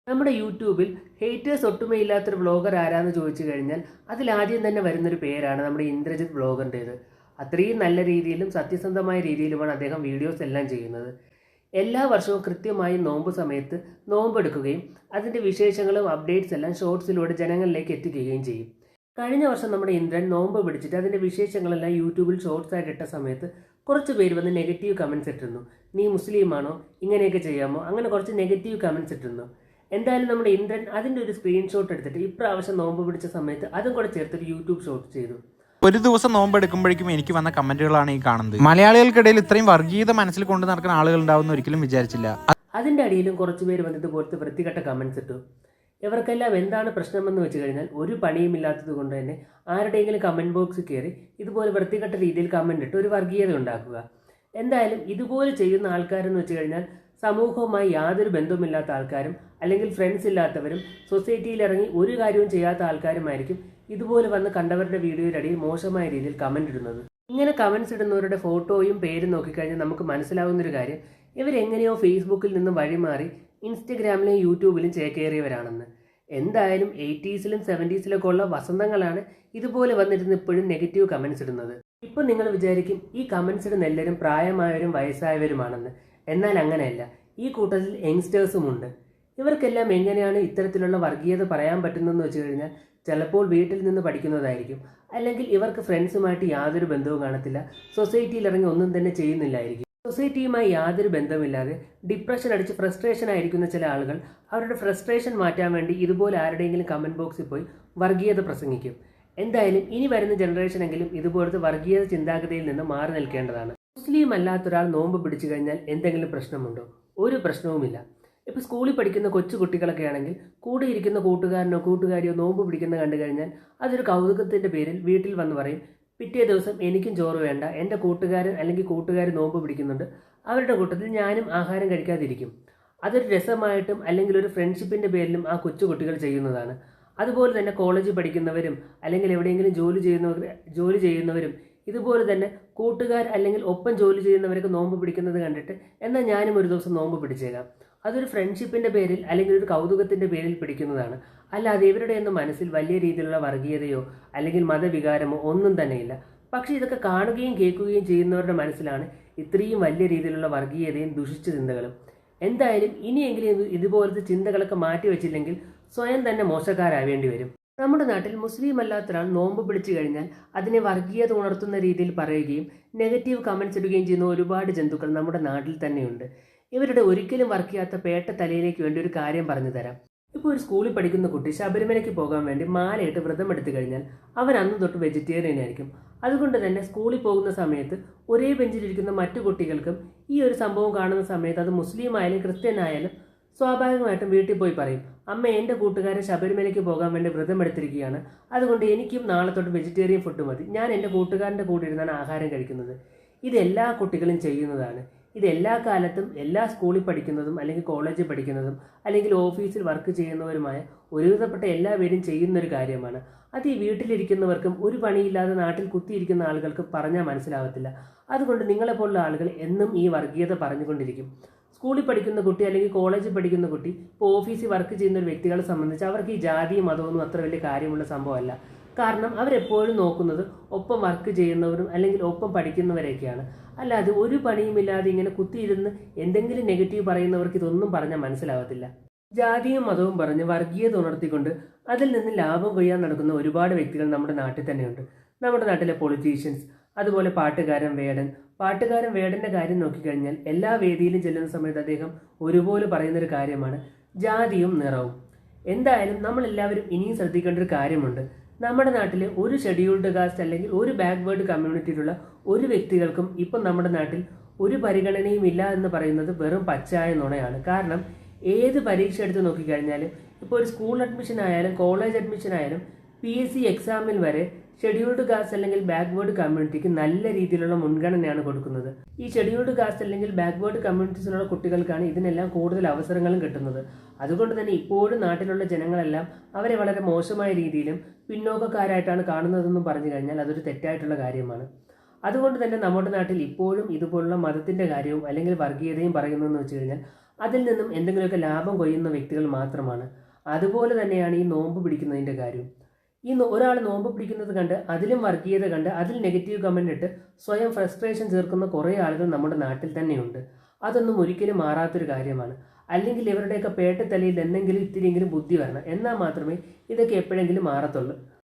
നമ്മുടെ യൂട്യൂബിൽ haters ഒട്ടുമയില്ലാത്തൊരു vlogger ആരാന്ന് ചോദിച്ചു കഴിഞ്ഞാൽ അതിലാദ്യം തന്നെ വരുന്നൊരു പേരാണ് നമ്മുടെ ഇന്ദ്രജിത്ത് വ്ളോഗറിൻ്റേത്. അത്രയും നല്ല രീതിയിലും സത്യസന്ധമായ രീതിയിലുമാണ് അദ്ദേഹം വീഡിയോസ് എല്ലാം ചെയ്യുന്നത്. എല്ലാ വർഷവും കൃത്യമായി നോമ്പ് സമയത്ത് നോമ്പെടുക്കുകയും അതിൻ്റെ വിശേഷങ്ങളും അപ്ഡേറ്റ്സ് എല്ലാം ഷോർട്സിലൂടെ ജനങ്ങളിലേക്ക് എത്തിക്കുകയും ചെയ്യും. കഴിഞ്ഞ വർഷം നമ്മുടെ ഇന്ദ്രൻ നോമ്പ് പിടിച്ചിട്ട് അതിൻ്റെ വിശേഷങ്ങളെല്ലാം യൂട്യൂബിൽ ഷോർട്സ് ആയിട്ട് ഇട്ട സമയത്ത് കുറച്ച് പേര് വന്ന് നെഗറ്റീവ് കമൻസ് ഇട്ടിരുന്നു. നീ മുസ്ലിമാണോ, ഇങ്ങനെയൊക്കെ ചെയ്യാമോ, അങ്ങനെ കുറച്ച് നെഗറ്റീവ് കമൻസ് ഇട്ടിരുന്നു. എന്തായാലും നമ്മുടെ ഇന്ദ്രൻ അതിൻ്റെ ഒരു സ്ക്രീൻഷോട്ട് എടുത്തിട്ട് ഇപ്രാവശ്യം നോമ്പ് പിടിച്ച സമയത്ത് അതും കൂടെ ചേർത്തൊരു യൂട്യൂബ് ഷോട്ട് ചെയ്തു. ഒരു ദിവസം നോമ്പെടുക്കുമ്പോഴേക്കും എനിക്ക് വന്ന കമന്റുകളാണ് ഈ കാണുന്നത്. മലയാളികൾക്കിടയിൽ ഇത്രയും വർഗീയത മനസ്സിൽ കൊണ്ട് നടക്കുന്ന ആളുകൾ ഉണ്ടാവുന്ന ഒരിക്കലും വിചാരിച്ചില്ല. അതിൻ്റെ അടിയിലും കുറച്ച് പേര് വന്നിട്ട് പോലത്തെ വൃത്തികെട്ട കമൻസ് ഇട്ടു. ഇവർക്കെല്ലാം എന്താണ് പ്രശ്നമെന്ന് വെച്ച് കഴിഞ്ഞാൽ ഒരു പണിയുമില്ലാത്തത് കൊണ്ട് തന്നെ ആരുടെയെങ്കിലും കമൻറ്റ് ബോക്സിൽ കയറി ഇതുപോലെ വൃത്തികെട്ട രീതിയിൽ കമൻ്റ് ഇട്ട് ഒരു വർഗീയത ഉണ്ടാക്കുക. എന്തായാലും ഇതുപോലെ ചെയ്യുന്ന ആൾക്കാരെന്ന് വെച്ച് കഴിഞ്ഞാൽ സമൂഹവുമായി യാതൊരു ബന്ധവുമില്ലാത്ത ആൾക്കാരും അല്ലെങ്കിൽ ഫ്രണ്ട്സ് ഇല്ലാത്തവരും സൊസൈറ്റിയിൽ ഇറങ്ങി ഒരു കാര്യവും ചെയ്യാത്ത ആൾക്കാരുമായിരിക്കും ഇതുപോലെ വന്ന് കണ്ടവരുടെ വീഡിയോയുടെ അടിയിൽ മോശമായ രീതിയിൽ കമൻ്റ് ഇടുന്നത്. ഇങ്ങനെ കമൻസ് ഇടുന്നവരുടെ ഫോട്ടോയും പേരും നോക്കിക്കഴിഞ്ഞാൽ നമുക്ക് മനസ്സിലാവുന്നൊരു കാര്യം ഇവരെങ്ങനെയോ ഫേസ്ബുക്കിൽ നിന്നും വഴിമാറി ഇൻസ്റ്റഗ്രാമിലും യൂട്യൂബിലും ചേക്കേറിയവരാണെന്ന്. എന്തായാലും 80s-ലും 70s-ലൊക്കെ ഉള്ള വസന്തങ്ങളാണ് ഇതുപോലെ വന്നിരുന്ന് ഇപ്പോഴും നെഗറ്റീവ് കമൻസ് ഇടുന്നത്. ഇപ്പം നിങ്ങൾ വിചാരിക്കും ഈ കമൻസ് ഇടുന്ന എല്ലാവരും പ്രായമായവരും വയസ്സായവരുമാണെന്ന്. എന്നാൽ അങ്ങനെയല്ല, ഈ കൂട്ടത്തിൽ യങ്സ്റ്റേഴ്സും ഉണ്ട്. ഇവർക്കെല്ലാം എങ്ങനെയാണ് ഇത്തരത്തിലുള്ള വർഗീയത പറയാൻ പറ്റുന്നതെന്ന് വെച്ച് കഴിഞ്ഞാൽ ചിലപ്പോൾ വീട്ടിൽ നിന്ന് പഠിക്കുന്നതായിരിക്കും, അല്ലെങ്കിൽ ഇവർക്ക് ഫ്രണ്ട്സുമായിട്ട് യാതൊരു ബന്ധവും കാണത്തില്ല, സൊസൈറ്റിയിൽ ഇറങ്ങി ഒന്നും തന്നെ ചെയ്യുന്നില്ലായിരിക്കും. സൊസൈറ്റിയുമായി യാതൊരു ബന്ധമില്ലാതെ ഡിപ്രഷൻ അടിച്ച് ഫ്രസ്ട്രേഷൻ ആയിരിക്കുന്ന ചില ആളുകൾ അവരുടെ ഫ്രസ്ട്രേഷൻ മാറ്റാൻ വേണ്ടി ഇതുപോലെ ആരുടെയെങ്കിലും കമൻറ്റ് ബോക്സിൽ പോയി വർഗീയത പ്രസംഗിക്കും. എന്തായാലും ഇനി വരുന്ന ജനറേഷനെങ്കിലും ഇതുപോലത്തെ വർഗീയത ചിന്താഗതിയിൽ നിന്ന് മാറി നിൽക്കേണ്ടതാണ്. മുസ്ലിം അല്ലാത്തൊരാൾ നോമ്പ് പിടിച്ചു കഴിഞ്ഞാൽ എന്തെങ്കിലും പ്രശ്നമുണ്ടോ? ഒരു പ്രശ്നവുമില്ല. ഇപ്പോൾ സ്കൂളിൽ പഠിക്കുന്ന കൊച്ചു കുട്ടികളൊക്കെ ആണെങ്കിൽ കൂടെ ഇരിക്കുന്ന കൂട്ടുകാരനോ കൂട്ടുകാരിയോ നോമ്പ് പിടിക്കുന്ന കണ്ടു കഴിഞ്ഞാൽ അതൊരു കൗതുകത്തിൻ്റെ പേരിൽ വീട്ടിൽ വന്ന് പറയും, പിറ്റേ ദിവസം എനിക്കും ചോറ് വേണ്ട, എൻ്റെ കൂട്ടുകാരൻ അല്ലെങ്കിൽ കൂട്ടുകാർ നോമ്പ് പിടിക്കുന്നുണ്ട്, അവരുടെ കൂട്ടത്തിൽ ഞാനും ആഹാരം കഴിക്കാതിരിക്കും. അതൊരു രസമായിട്ടും അല്ലെങ്കിൽ ഒരു ഫ്രണ്ട്ഷിപ്പിൻ്റെ പേരിലും ആ കൊച്ചു കുട്ടികൾ ചെയ്യുന്നതാണ്. അതുപോലെ തന്നെ കോളേജിൽ പഠിക്കുന്നവരും അല്ലെങ്കിൽ എവിടെയെങ്കിലും ജോലി ചെയ്യുന്നവരും ഇതുപോലെ തന്നെ കൂട്ടുകാർ അല്ലെങ്കിൽ ഒപ്പം ജോലി ചെയ്യുന്നവരൊക്കെ നോമ്പ് പിടിക്കുന്നത് കണ്ടിട്ട് എന്നാൽ ഞാനും ഒരു ദിവസം നോമ്പ് പിടിച്ചേക്കാം, അതൊരു ഫ്രണ്ട്ഷിപ്പിൻ്റെ പേരിൽ അല്ലെങ്കിൽ ഒരു കൗതുകത്തിൻ്റെ പേരിൽ പിടിക്കുന്നതാണ്. അല്ലാതെ ഇവരുടെ ഒന്നും മനസ്സിൽ വലിയ രീതിയിലുള്ള വർഗീയതയോ അല്ലെങ്കിൽ മതവികാരമോ ഒന്നും തന്നെയില്ല. പക്ഷേ ഇതൊക്കെ കാണുകയും കേൾക്കുകയും ചെയ്യുന്നവരുടെ മനസ്സിലാണ് ഇത്രയും വലിയ രീതിയിലുള്ള വർഗീയതയും ദുഷിച്ച ചിന്തകളും. എന്തായാലും ഇനിയെങ്കിലും ഇതുപോലത്തെ ചിന്തകളൊക്കെ മാറ്റിവെച്ചില്ലെങ്കിൽ സ്വയം തന്നെ മോശക്കാരാവേണ്ടി വരും. നമ്മുടെ നാട്ടിൽ മുസ്ലിം അല്ലാത്തൊരാൾ നോമ്പ് പിടിച്ചു കഴിഞ്ഞാൽ അതിനെ വർഗീയത ഉണർത്തുന്ന രീതിയിൽ പറയുകയും നെഗറ്റീവ് കമൻസ് ഇടുകയും ചെയ്യുന്ന ഒരുപാട് ജന്തുക്കൾ നമ്മുടെ നാട്ടിൽ തന്നെയുണ്ട്. ഇവരുടെ ഒരിക്കലും വർക്കിയാത്ത പേട്ട തലയിലേക്ക് വേണ്ടി ഒരു കാര്യം പറഞ്ഞു തരാം. ഇപ്പോൾ ഒരു സ്കൂളിൽ പഠിക്കുന്ന കുട്ടി ശബരിമലയ്ക്ക് പോകാൻ വേണ്ടി മാലയിട്ട് വ്രതം എടുത്തു കഴിഞ്ഞാൽ അവൻ അന്ന് തൊട്ട് വെജിറ്റേറിയൻ ആയിരിക്കും. അതുകൊണ്ട് തന്നെ സ്കൂളിൽ പോകുന്ന സമയത്ത് ഒരേ ബെഞ്ചിലിരിക്കുന്ന മറ്റു കുട്ടികൾക്കും ഈ ഒരു സംഭവം കാണുന്ന സമയത്ത് അത് മുസ്ലിം ആയാലും ക്രിസ്ത്യൻ ആയാലും സ്വാഭാവികമായിട്ടും വീട്ടിൽ പോയി പറയും, അമ്മ എൻ്റെ കൂട്ടുകാരൻ ശബരിമലയ്ക്ക് പോകാൻ വേണ്ടി വ്രതം എടുത്തിരിക്കുകയാണ്, അതുകൊണ്ട് എനിക്കും നാളെ തൊട്ട് വെജിറ്റേറിയൻ ഫുഡ് മതി, ഞാൻ എൻ്റെ കൂട്ടുകാരൻ്റെ കൂടെ ഇരുന്നാണ് ആഹാരം കഴിക്കുന്നത്. ഇതെല്ലാ കുട്ടികളും ചെയ്യുന്നതാണ്. ഇത് എല്ലാ കാലത്തും എല്ലാ സ്കൂളിൽ പഠിക്കുന്നതും അല്ലെങ്കിൽ കോളേജിൽ പഠിക്കുന്നതും അല്ലെങ്കിൽ ഓഫീസിൽ വർക്ക് ചെയ്യുന്നവരുമായ ഒരുവിധപ്പെട്ട എല്ലാവരും ചെയ്യുന്നൊരു കാര്യമാണ്. അത് ഈ വീട്ടിലിരിക്കുന്നവർക്കും ഒരു പണിയില്ലാതെ നാട്ടിൽ കുത്തിയിരിക്കുന്ന ആളുകൾക്ക് പറഞ്ഞാൽ മനസ്സിലാവത്തില്ല. അതുകൊണ്ട് നിങ്ങളെപ്പോലുള്ള ആളുകൾ എന്നും ഈ വർഗീയത പറഞ്ഞുകൊണ്ടിരിക്കും. സ്കൂളിൽ പഠിക്കുന്ന കുട്ടി അല്ലെങ്കിൽ കോളേജിൽ പഠിക്കുന്ന കുട്ടി ഇപ്പോൾ ഓഫീസിൽ വർക്ക് ചെയ്യുന്ന ഒരു വ്യക്തികളെ സംബന്ധിച്ച് അവർക്ക് ഈ ജാതിയും മതമൊന്നും അത്ര വലിയ കാര്യമുള്ള സംഭവമല്ല. കാരണം അവരെപ്പോഴും നോക്കുന്നത് ഒപ്പം വർക്ക് ചെയ്യുന്നവരും അല്ലെങ്കിൽ ഒപ്പം പഠിക്കുന്നവരെയൊക്കെയാണ്. അല്ലാതെ ഒരു പണിയുമില്ലാതെ ഇങ്ങനെ കുത്തിയിരുന്ന് എന്തെങ്കിലും നെഗറ്റീവ് പറയുന്നവർക്ക് ഇതൊന്നും പറഞ്ഞാൽ മനസ്സിലാവത്തില്ല. ജാതിയും മതവും പറഞ്ഞ് വർഗീയത ഉണർത്തിക്കൊണ്ട് അതിൽ നിന്ന് ലാഭം കൊയ്യാൻ നടക്കുന്ന ഒരുപാട് വ്യക്തികൾ നമ്മുടെ നാട്ടിൽ തന്നെയുണ്ട്. നമ്മുടെ നാട്ടിലെ പൊളിറ്റീഷ്യൻസ്, അതുപോലെ പാട്ടുകാരൻ വേടൻ്റെ കാര്യം നോക്കിക്കഴിഞ്ഞാൽ എല്ലാ വേദിയിലും ചെല്ലുന്ന സമയത്ത് അദ്ദേഹം ഒരുപോലെ പറയുന്നൊരു കാര്യമാണ് ജാതിയും നിറവും. എന്തായാലും നമ്മളെല്ലാവരും ഇനിയും ശ്രദ്ധിക്കേണ്ട ഒരു കാര്യമുണ്ട്. നമ്മുടെ നാട്ടിൽ ഒരു ഷെഡ്യൂൾഡ് കാസ്റ്റ് അല്ലെങ്കിൽ ഒരു ബാക്ക്വേർഡ് കമ്മ്യൂണിറ്റിയിലുള്ള ഒരു വ്യക്തികൾക്കും ഇപ്പം നമ്മുടെ നാട്ടിൽ ഒരു പരിഗണനയും ഇല്ല എന്ന് പറയുന്നത് വെറും പച്ചയായ നുണയാണ്. കാരണം ഏത് പരീക്ഷ എടുത്ത് നോക്കിക്കഴിഞ്ഞാലും ഇപ്പോൾ ഒരു സ്കൂൾ അഡ്മിഷൻ ആയാലും കോളേജ് അഡ്മിഷൻ ആയാലും PSC എക്സാമിൽ വരെ ഷെഡ്യൂൾഡ് കാസ്റ്റ് അല്ലെങ്കിൽ ബാക്ക്വേർഡ് കമ്മ്യൂണിറ്റിക്ക് നല്ല രീതിയിലുള്ള മുൻഗണനയാണ് കൊടുക്കുന്നത്. ഈ ഷെഡ്യൂൾഡ് കാസ്റ്റ് അല്ലെങ്കിൽ ബാക്ക്വേർഡ് കമ്മ്യൂണിറ്റീസിലുള്ള കുട്ടികൾക്കാണ് ഇതിനെല്ലാം കൂടുതൽ അവസരങ്ങളും കിട്ടുന്നത്. അതുകൊണ്ട് തന്നെ ഇപ്പോഴും നാട്ടിലുള്ള ജനങ്ങളെല്ലാം അവരെ വളരെ മോശമായ രീതിയിലും പിന്നോക്കക്കാരായിട്ടാണ് കാണുന്നതെന്നും പറഞ്ഞു കഴിഞ്ഞാൽ അതൊരു തെറ്റായിട്ടുള്ള കാര്യമാണ്. അതുകൊണ്ട് തന്നെ നമ്മുടെ നാട്ടിൽ ഇപ്പോഴും ഇതുപോലുള്ള മതത്തിൻ്റെ കാര്യവും അല്ലെങ്കിൽ വർഗീയതയും പറയുന്നതെന്ന് വെച്ച് കഴിഞ്ഞാൽ അതിൽ നിന്നും എന്തെങ്കിലുമൊക്കെ ലാഭം കൊയ്യുന്ന വ്യക്തികൾ മാത്രമാണ്. അതുപോലെ തന്നെയാണ് ഈ നോമ്പ് പിടിക്കുന്നതിൻ്റെ കാര്യം. ഒരാൾ നോമ്പ് പിടിക്കുന്നത് കണ്ട് അതിലും വർഗീയത കണ്ട് അതിൽ നെഗറ്റീവ് കമൻ്റ് ഇട്ട് സ്വയം ഫ്രസ്ട്രേഷൻ ചേർക്കുന്ന കുറേ ആളുകൾ നമ്മുടെ നാട്ടിൽ തന്നെയുണ്ട്. അതൊന്നും ഒരിക്കലും മാറാത്തൊരു കാര്യമാണ്. അല്ലെങ്കിൽ ഇവരുടെയൊക്കെ പേട്ടത്തലയിൽ എന്തെങ്കിലും ഇത്തിരിയെങ്കിലും ബുദ്ധി വരണം, എന്നാൽ മാത്രമേ ഇതൊക്കെ എപ്പോഴെങ്കിലും മാറത്തുള്ളൂ.